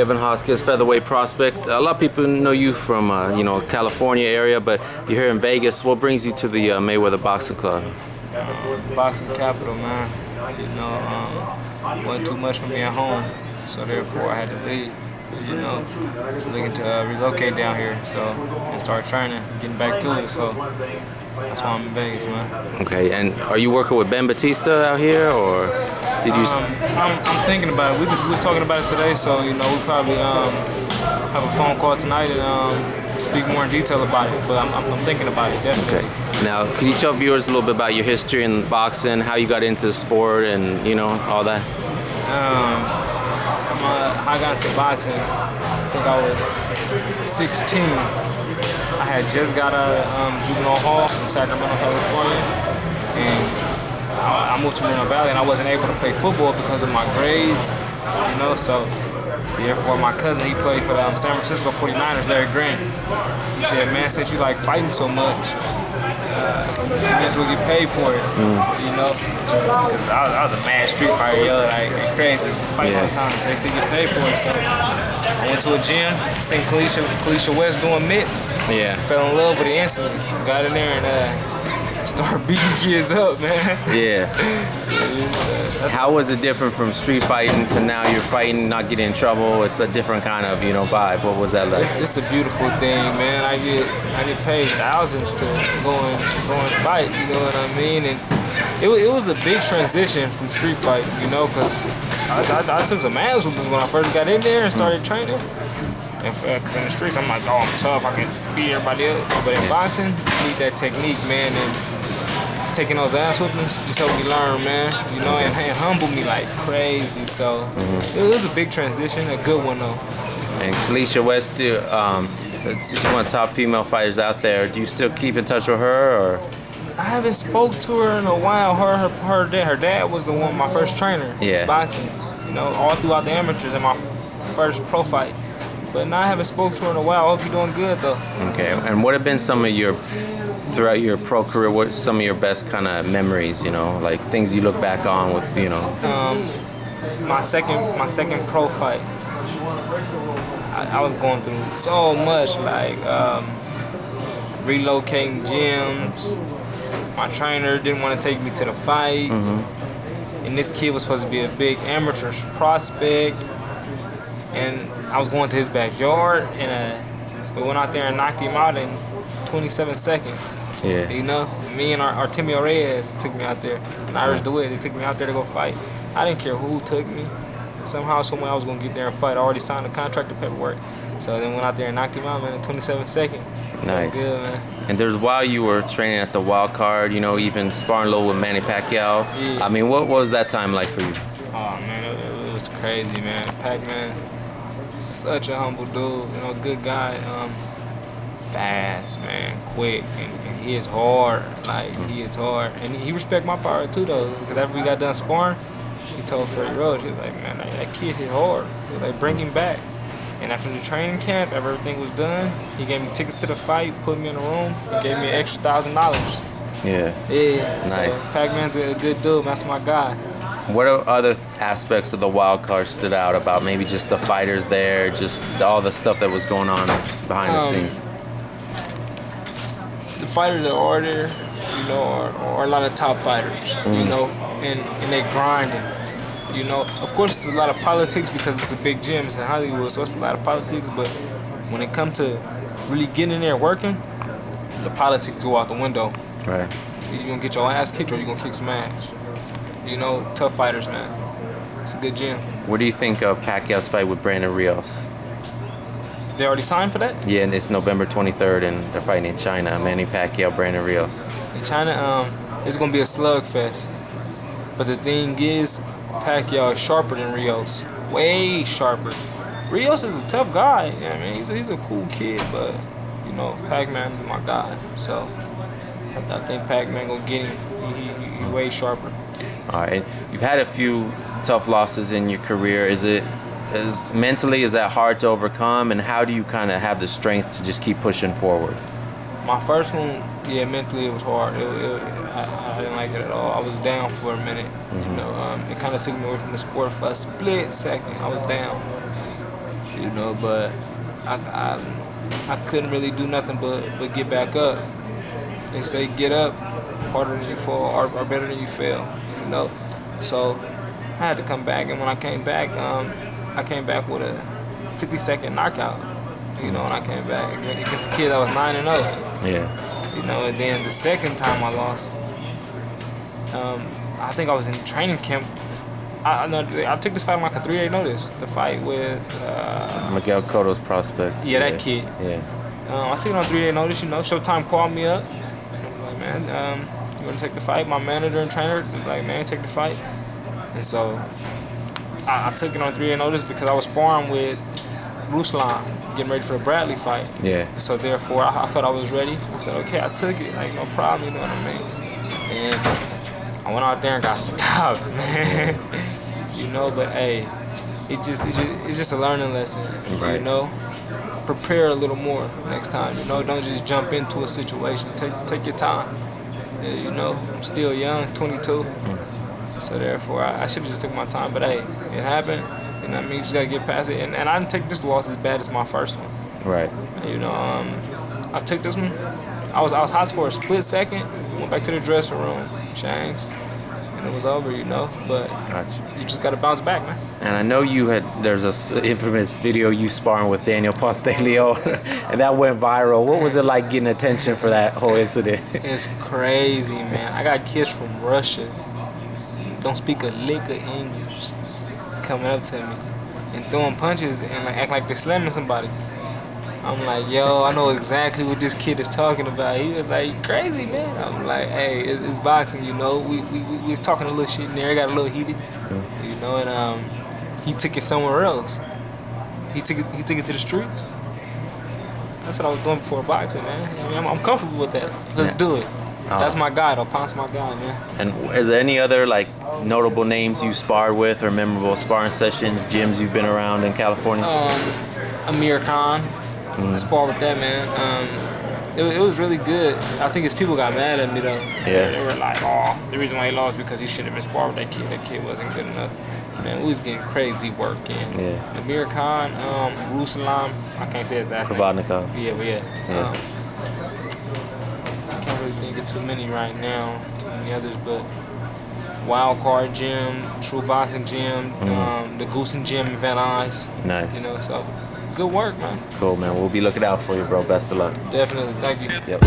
Kevin Hoskins, featherweight prospect. A lot of people know you from California area, but you're here in Vegas. What brings you to the Mayweather Boxing Club? Boxing capital, man. Wasn't too much for me at home, so therefore I had to leave. Looking to relocate down here, and start training, getting back to it. So that's why I'm in Vegas, man. Okay, and are you working with Ben Batista out here, or did you? I'm thinking about it. We was talking about it today, so we probably have a phone call tonight and speak more in detail about it. But I'm thinking about it, definitely. Okay. Now, can you tell viewers a little bit about your history in boxing, how you got into the sport, and all that? I got into boxing, I think I was 16. I had just got out of juvenile hall in Sacramento, California, and I moved to Moreno Valley, and I wasn't able to play football because of my grades, so therefore my cousin, he played for the San Francisco 49ers, Larry Grant. He said, man, since you like fighting so much, you may as well get paid for it, because I was a mad street fighter, like crazy, fighting all the time, so they said get paid for it. So I went to a gym, seen Kalisha West doing mitts, fell in love with it instantly, got in there and started beating kids up, man. Yeah. How was it different from street fighting to now you're fighting, not getting in trouble? It's a different kind of, vibe. What was that like? It's a beautiful thing, man. I get paid thousands to go and fight, you know what I mean? And it was a big transition from street fighting, because I took some ass with when I first got in there and started training. Because in the streets, I'm like, oh, I'm tough, I can beat everybody else. But in boxing, you need that technique, man. And taking those ass whoopings just helped me learn, man. And humble me like crazy. So it was a big transition, a good one though. And Kalisha West, she's one of the top female fighters out there. Do you still keep in touch with her, or? I haven't spoke to her in a while. Her dad was my first trainer. Yeah. Boxing, all throughout the amateurs and my first pro fight. But now I haven't spoke to her in a while. I hope you're doing good though. Okay. And what have been some of throughout your pro career, what's some of your best kind of memories, like things you look back on with, My second pro fight, I was going through so much, like relocating gyms. My trainer didn't want to take me to the fight. And this kid was supposed to be a big amateur prospect. And I was going to his backyard, and we went out there and knocked him out in 27 seconds. Yeah. Me and Pacquiao-Rios took me out there. And Irish DeWitt, they took me out there to go fight. I didn't care who took me. Somehow, somewhere I was going to get there and fight. I already signed the contract and paperwork. So then went out there and knocked him out, man, in 27 seconds. Nice. Good, man. And there's while you were training at the Wild Card, even sparring low with Manny Pacquiao. Yeah. I mean, what was that time like for you? Oh, man, it was crazy, man. Pac-Man, such a humble dude, good guy. Fast, man, quick, and he is hard. He is hard. And he respect my power too, though, because after we got done sparring, he told Freddie Rhodes, he was like, man, that kid hit hard. He was like, bring him back. And after the training camp, after everything was done, he gave me tickets to the fight, put me in the room, and gave me an extra $1,000. Yeah. Yeah. Nice. So Pac-Man's a good dude. That's my guy. What other aspects of the Wild Card stood out about maybe just the fighters there, just all the stuff that was going on behind the scenes? The fighters that are there, are a lot of top fighters, and they grinding. Of course, it's a lot of politics because it's a big gym, it's in Hollywood, so it's a lot of politics. But when it comes to really getting in there working, the politics go out the window. Right. You're gonna get your ass kicked or you're gonna kick some ass. Tough fighters, man. It's a good gym. What do you think of Pacquiao's fight with Brandon Rios? They already signed for that? Yeah, and it's November 23rd, and they're fighting in China. Manny Pacquiao, Brandon Rios. In China, it's gonna be a slugfest. But the thing is, Pacquiao is sharper than Rios. Way sharper. Rios is a tough guy. He's a cool kid, but Pac-Man is my guy. So I think Pac-Man gonna get him. He's way sharper. All right. You've had a few tough losses in your career. Mentally, is that hard to overcome? And how do you kind of have the strength to just keep pushing forward? My first one, mentally it was hard. I didn't like it at all. I was down for a minute. It kind of took me away from the sport for a split second. I was down. you know. But I couldn't really do nothing but get back up. They say get up, harder than you fall, or better than you fail, you know. So I had to come back, and when I came back with a 50-second knockout, you know. When I came back against a kid that was 9-0, Yeah. you know. And then the second time I lost, I think I was in training camp. I took this fight on like a 3-day notice. The fight with Miguel Cotto's prospect. yeah, that kid. Yeah. I took it on 3-day notice, you know. Showtime called me up. I'm like, man, you want to take the fight? My manager and trainer was like, man, take the fight. And so I took it on 3-day notice because I was sparring with Ruslan, getting ready for the Bradley fight. Yeah. So therefore, I felt I was ready. I said, okay, I took it, like no problem, you know what I mean? And I went out there and got stopped, man. You know, but hey, it's just a learning lesson. Right. You know, prepare a little more next time. You know, don't just jump into a situation. Take your time. Yeah, you know, I'm still young, 22. So therefore, I should have just took my time. But hey, it happened. You know what I mean? You just gotta get past it. And I didn't take this loss as bad as my first one. Right. You know, I took this one. I was hot for a split second. Went back to the dressing room, changed, and it was over. You know, but you just gotta bounce back, man. And I know there's a infamous video you sparring with Daniel Ponce de Leon, and that went viral. What was it like getting attention for that whole incident? It's crazy, man. I got kids from Russia, don't speak a lick of English, coming up to me and throwing punches and like act like they're slamming somebody. I'm like, yo, I know exactly what this kid is talking about. He was like, crazy, man. I'm like, hey, it's boxing, you know. We was talking a little shit in there. It got a little heated, you know. And he took it somewhere else. He took it to the streets. That's what I was doing before boxing, man. I mean, I'm comfortable with that. Let's do it. That's my guy, though. Ponce, my guy, man. And is there any other like notable names you sparred with or memorable sparring sessions, gyms you've been around in California? Amir Khan. I sparred with that, man. It was really good. I think his people got mad at me, though. Yeah. They were like, oh, the reason why he lost because he shouldn't have been sparring with that kid. That kid wasn't good enough. Man, we was getting crazy work in. Yeah. Amir Khan, Ruslan, I can't say his last name. Provodnikov. Yeah, but yeah. I can't really think of too many right now, too many others, but Wild Card Gym, True Boxing Gym, the Goosen Gym in Van Nuys. Nice. You know, so good work, man. Cool, man. We'll be looking out for you, bro. Best of luck. Definitely. Thank you. Yep.